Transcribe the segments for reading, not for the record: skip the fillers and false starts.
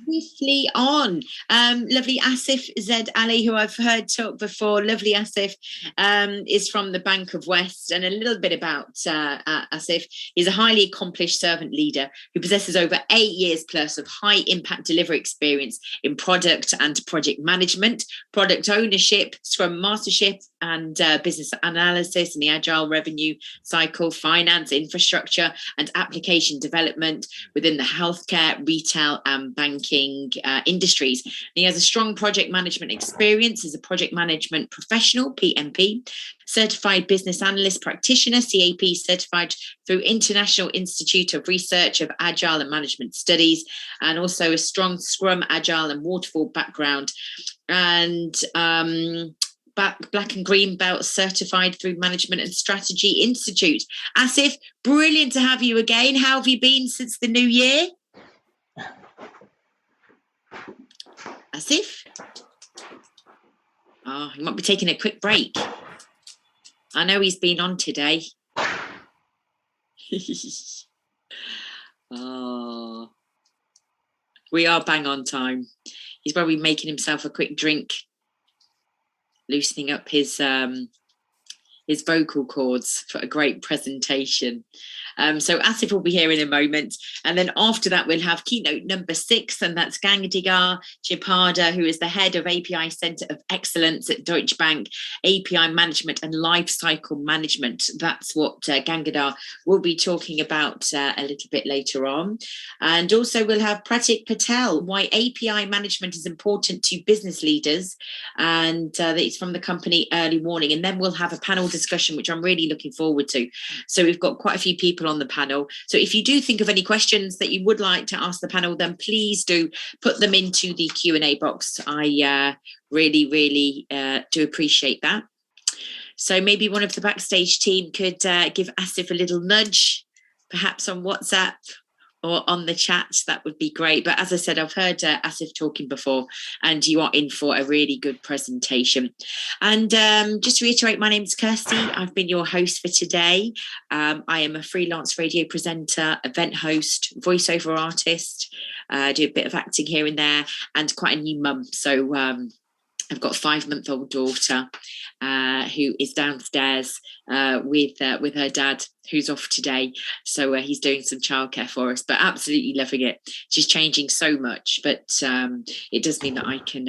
swiftly on. Lovely Asif Z Ali, who I've heard talk before. Lovely Asif is from the Bank of West. And a little bit about Asif. He's a highly accomplished servant leader who possesses over 8 years plus of high impact delivery experience in product and project management, product ownership, Scrum Mastership, and business analysis in the Agile revenue cycle, finance, infrastructure, and application development within the healthcare, retail, and banking industries. And he has a strong project management experience as a project management professional, PMP, certified business analyst practitioner, CAP, certified through International Institute of Research of Agile and Management Studies, and also a strong Scrum, Agile, and Waterfall background. And Black and Green Belt certified through Management and Strategy Institute. Asif, brilliant to have you again. How have you been since the new year? Asif? Oh, he might be taking a quick break. I know he's been on today. Oh, we are bang on time. He's probably making himself a quick drink, loosening up his vocal cords for a great presentation. So Asif will be here in a moment. And then after that, we'll have keynote number 6, and that's Gangadhar Chipada, who is the head of API Centre of Excellence at Deutsche Bank, API Management and Lifecycle Management. That's what Gangadhar will be talking about a little bit later on. And also we'll have Pratik Patel, why API management is important to business leaders. And it's from the company Early Warning. And then we'll have a panel discussion, which I'm really looking forward to. So we've got quite a few people on the panel. So if you do think of any questions that you would like to ask the panel, then please do put them into the Q&A box. I really do appreciate that. So maybe one of the backstage team could give Asif a little nudge, perhaps on WhatsApp or on the chat. That would be great. But as I said, I've heard Asif talking before, and you are in for a really good presentation. And just to reiterate, my name's Kirsty. I've been your host for today. I am a freelance radio presenter, event host, voiceover artist. I do a bit of acting here and there, and quite a new mum. So I've got a 5-month-old daughter who is downstairs with her dad, who's off today. So he's doing some childcare for us, but absolutely loving it. She's changing so much, but it does mean that I can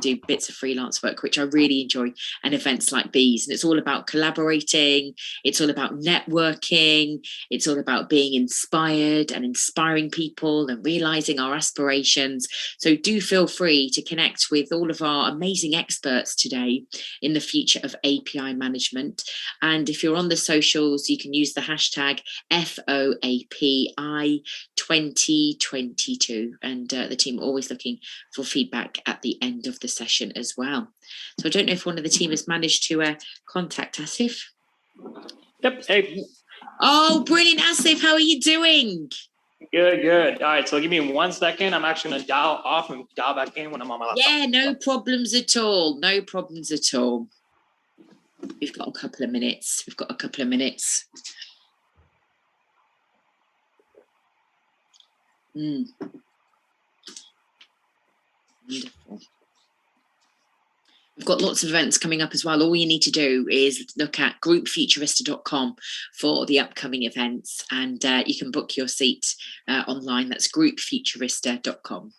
do bits of freelance work, which I really enjoy, and events like these. And it's all about collaborating. It's all about networking. It's all about being inspired and inspiring people and realizing our aspirations. So do feel free to connect with all of our amazing experts today in the future of API management. And if you're on the socials, you can use the hashtag FOAPI 2022, and the team are always looking for feedback at the end of the session as well. So I don't know if one of the team has managed to contact Asif. Yep. Hey. Oh, brilliant, Asif. How are you doing? Good. All right, so give me 1 second. I'm actually going to dial off and dial back in when I'm on my laptop. Yeah, no problems at all. No problems at all. We've got a couple of minutes. Wonderful. We've got lots of events coming up as well. All you need to do is look at groupfuturista.com for the upcoming events, and you can book your seat online. That's groupfuturista.com.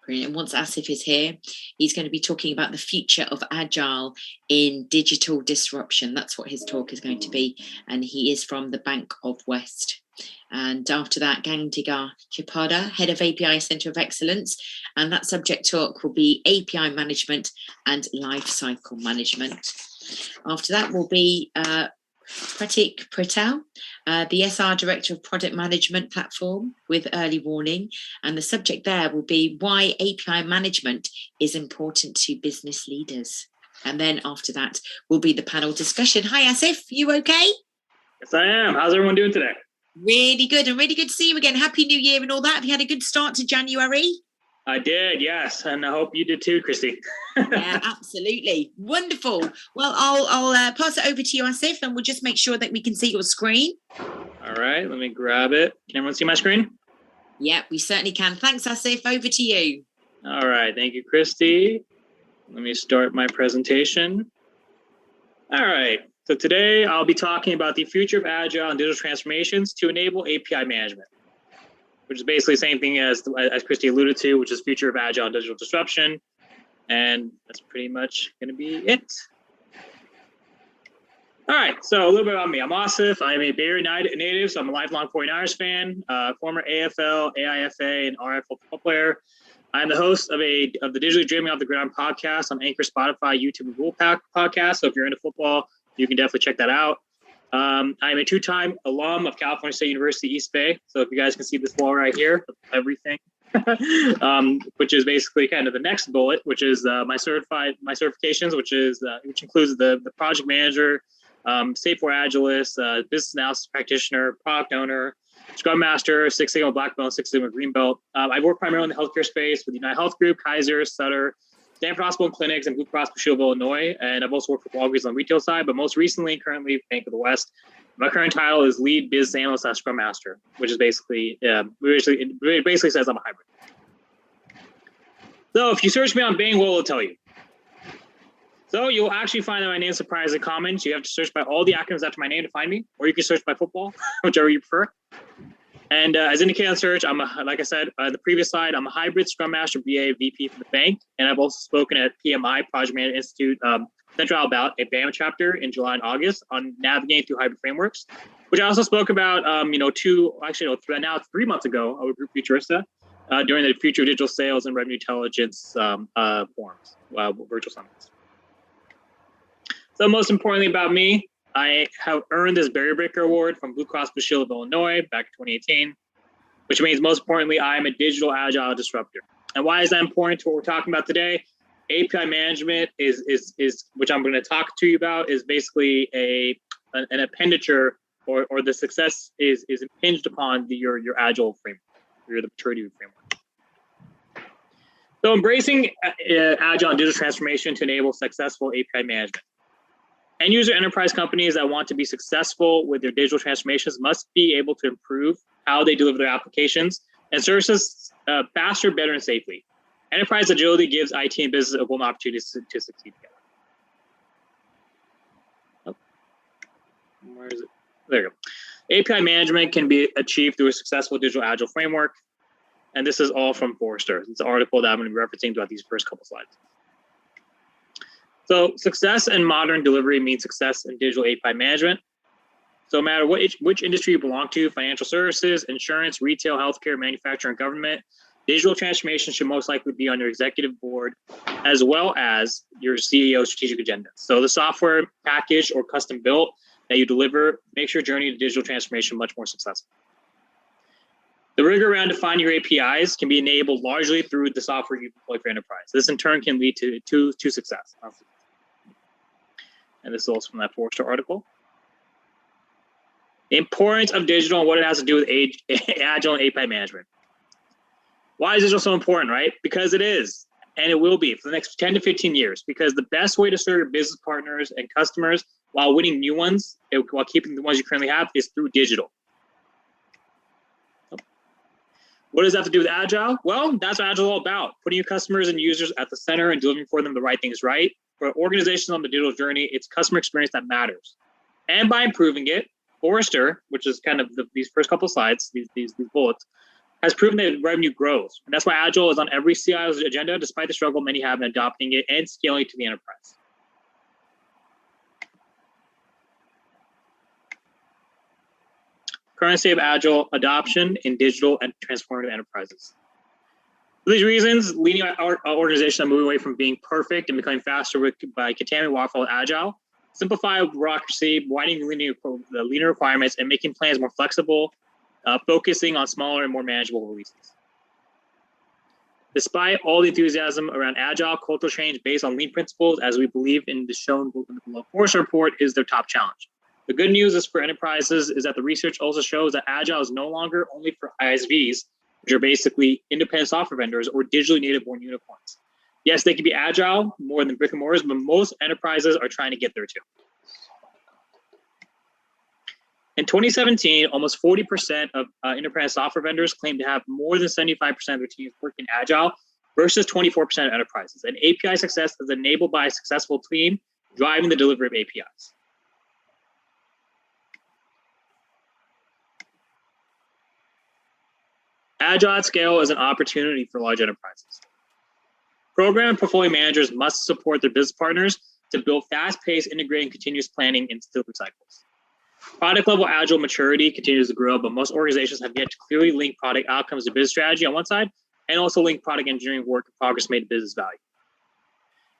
And once Asif is here, he's going to be talking about the future of Agile in digital disruption. That's what his talk is going to be. And he is from the Bank of West. And after that, Gangadhar Chipada, head of API Centre of Excellence. And that subject talk will be API management and lifecycle management. After that will be Pratik Patel, the SR Director of Product Management Platform with Early Warning. And the subject there will be why API management is important to business leaders. And then after that will be the panel discussion. Hi, Asif, you okay? Yes, I am. How's everyone doing today? Really good, and really good to see you again. Happy New Year and all that. Have you had a good start to January? I did, yes, and I hope you did too, Christy. Yeah, absolutely. Wonderful. Well, I'll pass it over to you, Asif, and we'll just make sure that we can see your screen. All right, let me grab it. Can everyone see my screen? Yeah, we certainly can. Thanks, Asif. Over to you. All right, thank you, Christy. Let me start my presentation. All right, so today I'll be talking about the future of Agile and digital transformations to enable API management, which is basically the same thing as Christy alluded to, which is future of Agile and digital disruption. And that's pretty much going to be it. All right, so a little bit about me. I'm Asif. I'm a Bay Area native, so I'm a lifelong 49ers fan, former AFL, AIFA, and RFL football player. I'm the host of the Digitally Dreaming Off the Ground podcast on Anchor, Spotify, YouTube, and Google Podcast. So if you're into football, you can definitely check that out. I'm a two-time alum of California State University, East Bay. So if you guys can see this wall right here, everything, which is basically kind of the next bullet, which is my certifications, which includes the project manager, Safe for Agilist, business analysis practitioner, product owner, Scrum Master, Six Sigma Black Belt, Six Sigma Green Belt. I work primarily in the healthcare space with United Health Group, Kaiser, Sutter, Stanford Hospital and Clinics, and Blue Cross Blue Shield of Illinois. And I've also worked for Walgreens on the retail side, but most recently, currently, Bank of the West. My current title is Lead Business Analyst / Scrum Master, which is basically, it basically says I'm a hybrid. So if you search me on Bing, what will it tell you? So you'll actually find that my name is surprisingly common. So you have to search by all the acronyms after my name to find me, or you can search by football, whichever you prefer. And as indicated on search, like I said, the previous slide, I'm a hybrid Scrum Master, BA, VP for the bank. And I've also spoken at PMI, Project Management Institute, Central about a BAM chapter in July and August on navigating through hybrid frameworks, which I also spoke about, 3 months ago with Group Futurista during the Future of Digital Sales and Revenue Intelligence forums, virtual summits. So most importantly about me, I have earned this Barrier Breaker Award from Blue Cross Blue Shield of Illinois back in 2018, which means most importantly, I'm a digital agile disruptor. And why is that important to what we're talking about today? API management is which I'm going to talk to you about, is basically an appenditure or the success is impinged upon your agile framework, or the maturity framework. So embracing agile and digital transformation to enable successful API management. End user enterprise companies that want to be successful with their digital transformations must be able to improve how they deliver their applications and services faster, better, and safely. Enterprise agility gives IT and business a golden opportunity to succeed together. Oh, where is it? There you go. API management can be achieved through a successful digital agile framework. And this is all from Forrester. It's an article that I'm going to be referencing throughout these first couple slides. So success in modern delivery means success in digital API management. So no matter which industry you belong to, financial services, insurance, retail, healthcare, manufacturing, and government, digital transformation should most likely be on your executive board, as well as your CEO's strategic agenda. So the software package or custom built that you deliver makes your journey to digital transformation much more successful. The rigor around defining your APIs can be enabled largely through the software you deploy for enterprise. This in turn can lead to success. And this is also from that Forrester article. The importance of digital and what it has to do with agile and API management. Why is digital so important, right? Because it is, and it will be for the next 10 to 15 years, because the best way to serve your business partners and customers while winning new ones, while keeping the ones you currently have, is through digital. What does that have to do with Agile? Well, that's what Agile is all about, putting your customers and users at the center and delivering for them the right things right. For organizations on the digital journey, it's customer experience that matters. And by improving it, Forrester, which is kind of these first couple of slides, these bullets, has proven that revenue grows. And that's why Agile is on every CIO's agenda, despite the struggle many have in adopting it and scaling it to the enterprise. Current state of Agile adoption in digital and transformative enterprises. For these reasons, leading our organization are moving away from being perfect and becoming faster by contaminating waterfall with Agile, simplify bureaucracy, widening the linear requirements, and making plans more flexible, focusing on smaller and more manageable releases. Despite all the enthusiasm around Agile, cultural change based on lean principles, as we believe in the shown in the below Forrester report, is their top challenge. The good news is for enterprises is that the research also shows that Agile is no longer only for ISVs, which are basically independent software vendors or digitally native born unicorns. Yes, they can be agile more than brick and mortars, but most enterprises are trying to get there too. In 2017, almost 40% of independent software vendors claim to have more than 75% of their teams working agile versus 24% of enterprises. And API success is enabled by a successful team driving the delivery of APIs. Agile at scale is an opportunity for large enterprises. Program and portfolio managers must support their business partners to build fast-paced, integrated, continuous planning into delivery cycles. Product-level Agile maturity continues to grow, but most organizations have yet to clearly link product outcomes to business strategy on one side, and also link product engineering work and progress made to business value.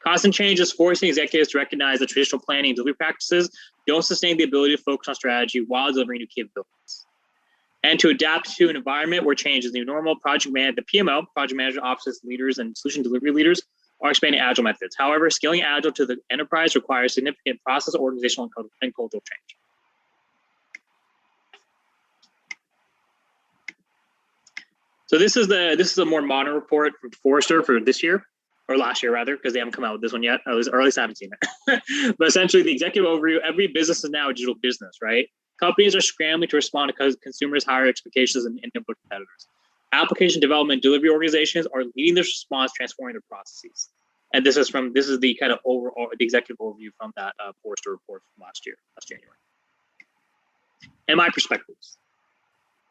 Constant change is forcing executives to recognize that traditional planning and delivery practices don't sustain the ability to focus on strategy while delivering new capabilities. And to adapt to an environment where change is the new normal, the PMO, project management offices, leaders, and solution delivery leaders are expanding Agile methods. However, scaling Agile to the enterprise requires significant process, organizational, and cultural change. So this is a more modern report from Forrester for this year, or last year rather, because they haven't come out with this one yet, or at least I haven't seen it. But essentially, the executive overview: every business is now a digital business, right? Companies are scrambling to respond to consumers' higher expectations and nimble competitors. Application development delivery organizations are leading this response, transforming their processes. And this is the kind of overall the executive overview from that Forrester report from last January. And my perspectives.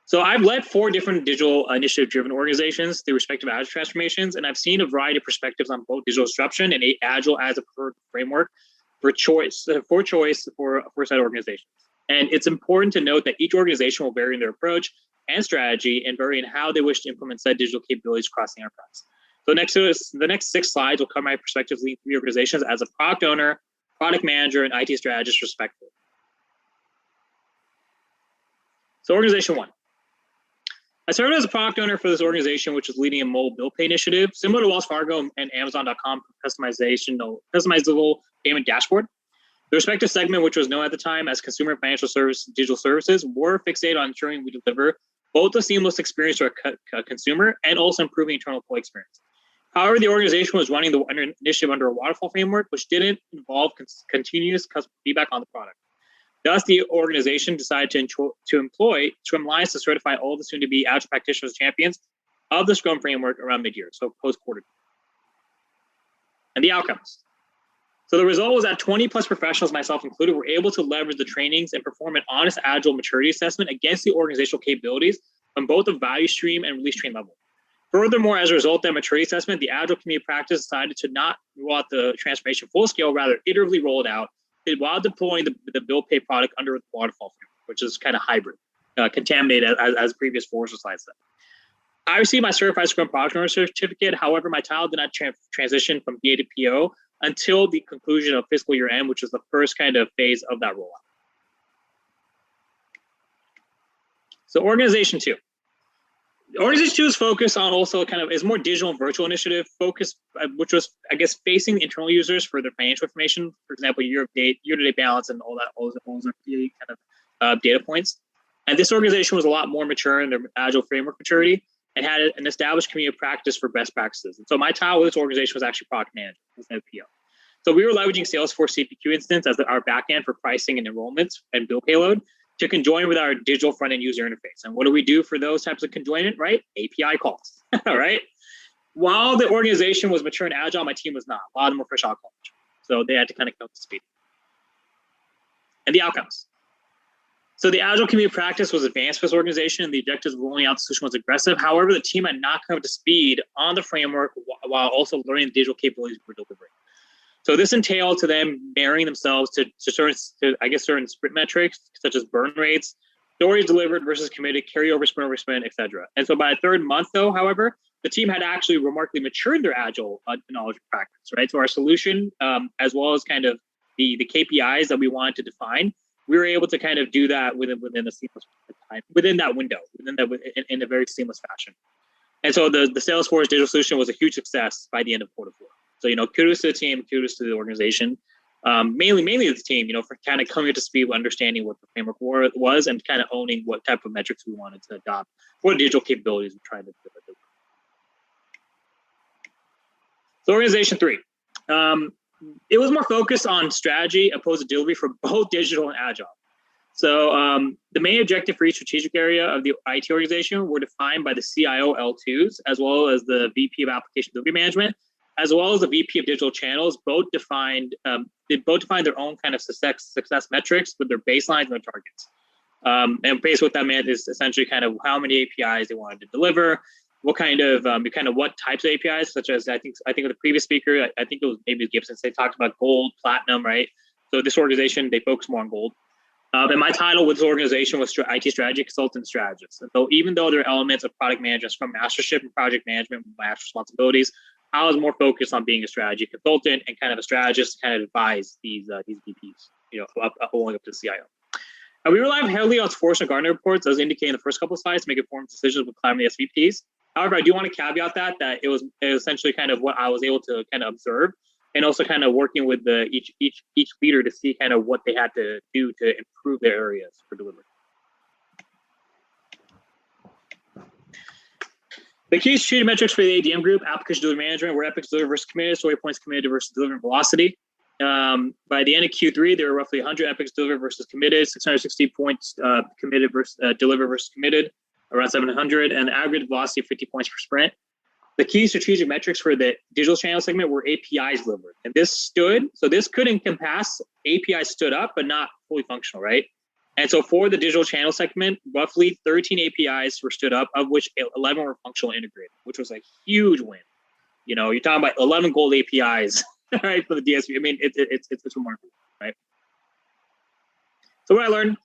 So I've led 4 different digital initiative-driven organizations through respective Agile transformations, and I've seen a variety of perspectives on both digital disruption and Agile as a preferred framework for set organizations. And it's important to note that each organization will vary in their approach and strategy and vary in how they wish to implement said digital capabilities across the enterprise. So the next 6 slides will cover my perspectives leading 3 organizations as a product owner, product manager, and IT strategist respectively. So organization 1. I served as a product owner for this organization, which is leading a mobile bill pay initiative, similar to Wells Fargo and Amazon.com customizable payment dashboard. The respective segment, which was known at the time as Consumer and Financial Service Digital Services, were fixated on ensuring we deliver both a seamless experience to our consumer and also improving internal employee experience. However, the organization was running the initiative under a waterfall framework, which didn't involve continuous customer feedback on the product. Thus, the organization decided to employ Scrum Alliance to certify all the soon-to-be Agile practitioners champions of the Scrum framework around mid-year, so post-quarter. And the outcomes. So the result was that 20 plus professionals, myself included, were able to leverage the trainings and perform an honest Agile maturity assessment against the organizational capabilities from both the value stream and release train level. Furthermore, as a result of that maturity assessment, the Agile community practice decided to not roll out the transformation full scale, rather iteratively roll it out while deploying the bill pay product under the waterfall framework, which is kind of hybrid, contaminated as previous Forrester slides said. I received my certified Scrum product owner certificate. However, my title did not transition from BA to PO until the conclusion of fiscal year end, which was the first kind of phase of that rollout. So organization 2. Organization 2 is focused on also is more digital and virtual initiative focus, which was, I guess, facing internal users for their financial information, for example, year-to-date balance and all those kind of data points. And this organization was a lot more mature in their Agile framework maturity and had an established community of practice for best practices. And so my title with this organization was actually product manager, instead of PO. So we were leveraging Salesforce CPQ instance as our backend for pricing and enrollments and bill payload to conjoin with our digital front-end user interface. And what do we do for those types of conjoinment, right? API calls, all right? While the organization was mature and Agile, my team was not. A lot of them were fresh out of college. So they had to kind of come up to speed. And the outcomes. So the Agile community practice was advanced for this organization, and the objectives of rolling out the solution was aggressive. However, the team had not come up to speed on the framework while also learning the digital capabilities we were delivering. So this entailed to them marrying themselves to certain sprint metrics, such as burn rates, stories delivered versus committed, carryover sprint over sprint, etc. And so by the 3rd month, though, however, the team had actually remarkably matured their Agile knowledge practice, right? So our solution, as well as kind of the KPIs that we wanted to define, we were able to kind of do that within a seamless time, within that window, in a very seamless fashion. And so the Salesforce digital solution was a huge success by the end of quarter 4. So, kudos to the team, kudos to the organization. mainly the team, for kind of coming up to speed with understanding what the framework was and kind of owning what type of metrics we wanted to adopt, what digital capabilities we're trying to deliver. So organization 3, it was more focused on strategy opposed to delivery for both digital and agile. So the main objective for each strategic area of the IT organization were defined by the CIO L2s, as well as the VP of Application Delivery Management, as well as the VP of Digital Channels. Both defined their own kind of success metrics with their baselines and their targets. And basically what that meant is essentially kind of how many APIs they wanted to deliver, what kind of what types of APIs, such as I think with the previous speaker, I think it was maybe Gibson, they talked about gold, platinum, right? So this organization, they focus more on gold. And my title with this organization was IT Strategy Consultant Strategist. And so even though there are elements of product management, Scrum Mastership and project management, my actual responsibilities, I was more focused on being a strategy consultant and kind of a strategist to kind of advise these VPs, going up to the CIO. And we relied heavily on Forrester and Gartner reports, as indicated in the first couple of slides, to make informed decisions with climbing the SVPs. However, I do want to caveat that it was essentially kind of what I was able to kind of observe, and also kind of working with each leader to see kind of what they had to do to improve their areas for delivery. The key strategic metrics for the ADM group, application delivery management, were epics delivered versus committed, story points committed versus delivery velocity. By the end of Q3, there were roughly 100 epics delivered versus committed, 660 points committed versus delivered versus committed, around 700, and the aggregate velocity of 50 points per sprint. The key strategic metrics for the digital channel segment were APIs delivered. And this could encompass APIs stood up, but not fully functional, right? And so for the digital channel segment, roughly 13 APIs were stood up, of which 11 were functional integrated, which was a huge win. You're talking about 11 gold APIs, right, for the DSP. I mean, it's remarkable, right? So what I learned,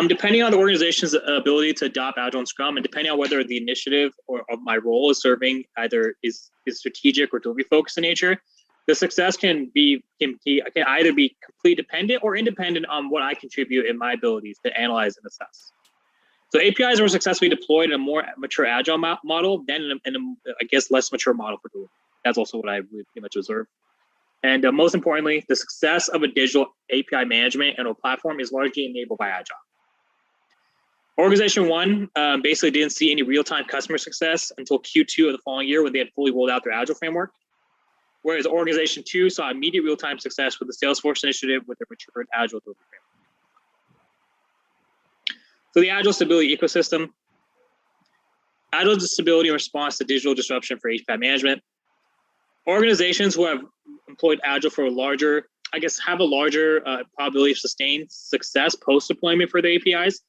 depending on the organization's ability to adopt Agile and Scrum, and depending on whether the initiative or my role is serving either is strategic or delivery focused in nature, the success can either be completely dependent or independent on what I contribute in my abilities to analyze and assess. So APIs were successfully deployed in a more mature Agile model than in a less mature model for delivery. That's also what I really pretty much observed. And most importantly, the success of a digital API management and a platform is largely enabled by Agile. Organization 1 basically didn't see any real-time customer success until Q2 of the following year when they had fully rolled out their Agile framework. Whereas Organization 2 saw immediate real-time success with the Salesforce initiative with their matured Agile delivery framework. So the Agile stability ecosystem. Agile stability in response to digital disruption for API management. Organizations who have employed Agile for have a larger probability of sustained success post-deployment for the APIs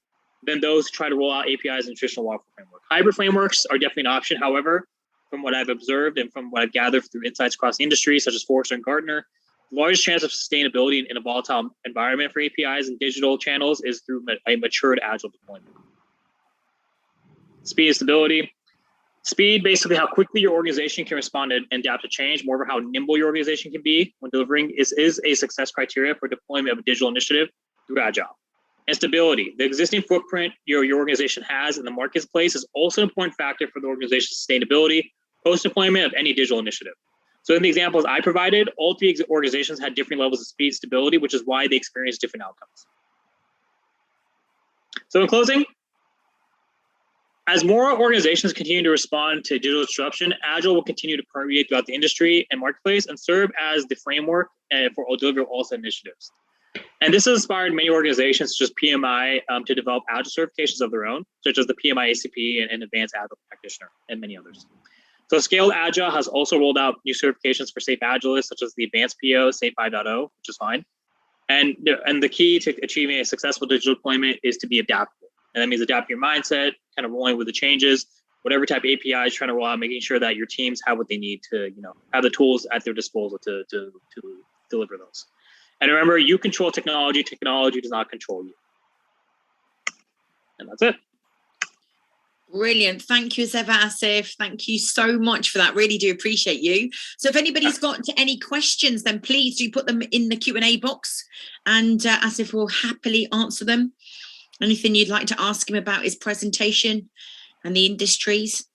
than those who try to roll out APIs in traditional waterfall framework. Hybrid frameworks are definitely an option. However, from what I've observed and from what I've gathered through insights across the industry, such as Forrester and Gartner, the largest chance of sustainability in a volatile environment for APIs and digital channels is through a matured Agile deployment. Speed and stability. Speed, basically how quickly your organization can respond and adapt to change, more of how nimble your organization can be when delivering is a success criteria for deployment of a digital initiative through Agile. And stability. The existing footprint your organization has in the marketplace is also an important factor for the organization's sustainability post-deployment of any digital initiative. So in the examples I provided, all three organizations had different levels of speed and stability, which is why they experienced different outcomes. So in closing, as more organizations continue to respond to digital disruption, Agile will continue to permeate throughout the industry and marketplace and serve as the framework for delivery of all set initiatives. And this has inspired many organizations, such as PMI, to develop Agile certifications of their own, such as the PMI ACP and Advanced Agile Practitioner, and many others. So Scaled Agile has also rolled out new certifications for Safe Agilists, such as the Advanced PO, Safe 5.0, which is fine. And the key to achieving a successful digital deployment is to be adaptable. And that means adapting your mindset, kind of rolling with the changes, whatever type of APIs trying to roll out, making sure that your teams have what they need to, have the tools at their disposal to deliver those. And remember, you control technology. Technology does not control you. And that's it. Brilliant. Thank you as ever, Asif. Thank you so much for that. Really do appreciate you. So if anybody's got any questions, then please do put them in the Q&A box and Asif will happily answer them. Anything you'd like to ask him about his presentation and the industries,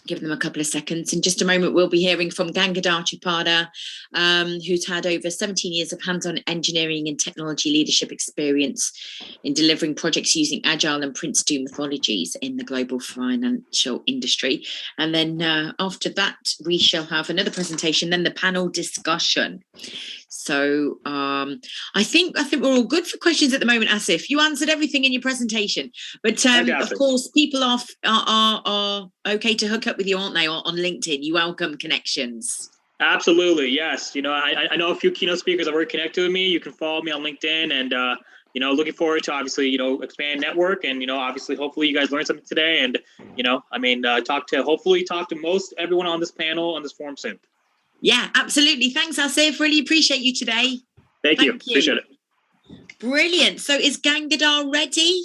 Give them a couple of seconds. In just a moment, we'll be hearing from Gangadhar Chapada, who's had over 17 years of hands-on engineering and technology leadership experience in delivering projects using Agile and Prince2 methodologies in the global financial industry. And then after that, we shall have another presentation, then the panel discussion. So I think we're all good for questions at the moment, Asif. You answered everything in your presentation, but of course, people are okay to hook up with you, aren't they, on LinkedIn? You welcome connections. Absolutely, yes. You know, I know a few keynote speakers that already connected with me. You can follow me on LinkedIn, and you know, looking forward to obviously, you know, expand network, and you know, obviously, hopefully, you guys learned something today, and you know, I mean, talk to most everyone on this panel on this forum soon. Yeah, absolutely. Thanks, Asif. Really appreciate you today. Thank you. Appreciate it. Brilliant. So is Gangadhar ready?